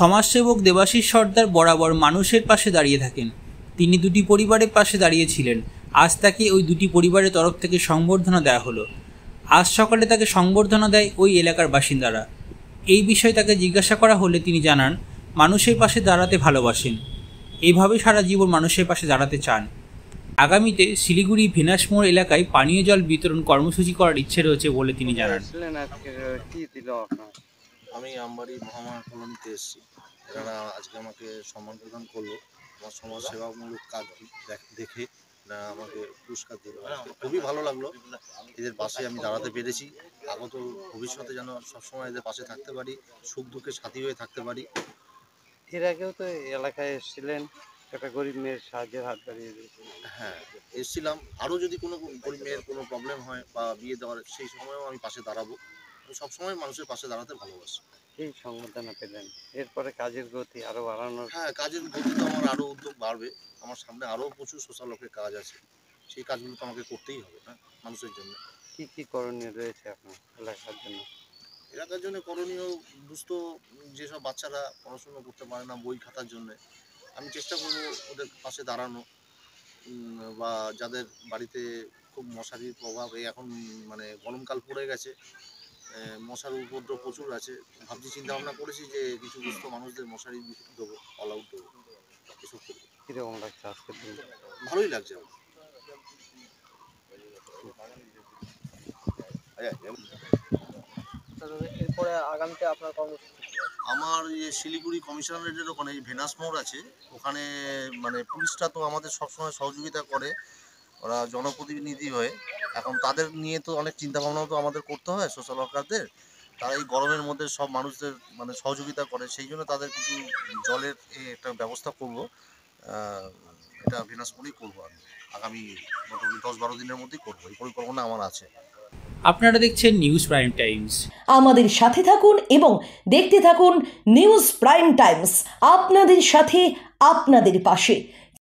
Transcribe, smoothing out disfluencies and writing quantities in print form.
সমাজসেবক দেবাশিস সর্দার বরাবর মানুষের পাশে দাঁড়িয়ে থাকেন। তিনি দুটি পরিবারের পাশে দাঁড়িয়েছিলেন। আজ তাকে ওই দুটি পরিবারের তরফ থেকে সংবর্ধনা দেওয়া হলো। আজ সকালে তাকে সংবর্ধনা দেয় ওই এলাকার বাসিন্দারা। এই বিষয়ে তাকে জিজ্ঞাসা করা হলে তিনি জানান, মানুষের পাশে দাঁড়াতে ভালোবাসেন, এইভাবে সারা জীবন মানুষের পাশে দাঁড়াতে চান। আগামীতে শিলিগুড়ি ভেনাস মোড় এলাকায় পানীয় জল বিতরণ কর্মসূচি করার ইচ্ছে রয়েছে বলে তিনি জানান। আমি আমবাড়ি মহামায়া কলোনিতে এসেছি। এনারা আজকে আমাকে সম্মান প্রদান করলো। আমার সমাজ সেবামূলক কাজ দেখে আমাকে পুরস্কার দিল। খুবই ভালো লাগলো। এদের পাশে আমি দাঁড়াতে পেরেছি। আগত ভবিষ্যতে যেন সবসময় এদের পাশে থাকতে পারি, সুখ দুঃখে সাথী হয়ে থাকতে পারি। এর আগেও তো এলাকায় এসেছিলেন, একটা গরিব মেয়ের সাহায্যের হাত বাড়িয়ে দিয়েছে। হ্যাঁ, এসেছিলাম। আরও যদি কোনো গরিব মেয়ের কোনো প্রবলেম হয় বা বিয়ে দেওয়ার, সেই সময়ও আমি পাশে দাঁড়াবো। আমি সবসময় মানুষের পাশে দাঁড়াতে ভালোবাসি। এই সংবর্ধনা পেলেন, এরপরে কাজের গতি আরও বাড়ানোর? হ্যাঁ, কাজের গতি তো আমার আরও উদ্যোগ বাড়বে। আমার সামনে আরও প্রচুর সোশ্যাল ওয়ার্কের কাজ আছে। সেই কাজগুলো তো আমাকে করতেই হবে না মানুষের জন্য। কী কী করণীয় রয়েছে আপনার এলাকার জন্য? এলাকার জন্য করণীয়, দুস্থ যেসব বাচ্চারা পড়াশুনো করতে পারে না বই খাতার জন্যে, আমি চেষ্টা করবো ওদের পাশে দাঁড়ানো। বা যাদের বাড়িতে খুব মশারির প্রভাব, এখন মানে গরমকাল পড়ে গেছে, মশার উপদ্রব প্রচুর আছে। ভাবছি, চিন্তা ভাবনা করেছি যে কিছু দুস্থ মানুষদের মশারি দেবো, অল আউট দেবো, এসব করবো। কীরকম লাগছে আজকের দিন? ভালোই লাগছে আমার। এরপরে আগামীতে আপনার কর্মসূচি? আমার শিলিগুড়ি কমিশনারেটের ওখানে ভেনাস মোড় আছে, ওখানে মানে পুলিশটা তো আমাদের সবসময় সহযোগিতা করে, ওরা জনপ্রতিনিধি হয়ে। এখন তাদের নিয়ে তো অনেক চিন্তাভাবনাও তো আমাদের করতে হয় সোশ্যাল ওয়ার্কারদের। তারা এই গরমের মধ্যে সব মানুষদের মানে সহযোগিতা করে, সেই জন্য তাদের কিছু জলের একটা ব্যবস্থা করব। এটা ভেনাস মোড়েই করবো আমি। আগামী মোটামুটি 10-12 দিনের মধ্যেই করবো, এই পরিকল্পনা আমার আছে। আপনারা দেখছেন নিউজ প্রাইম টাইমস। আমাদের সাথে থাকুন এবং দেখতে থাকুন নিউজ প্রাইম টাইমস, আপনাদের সাথে আপনাদের পাশে।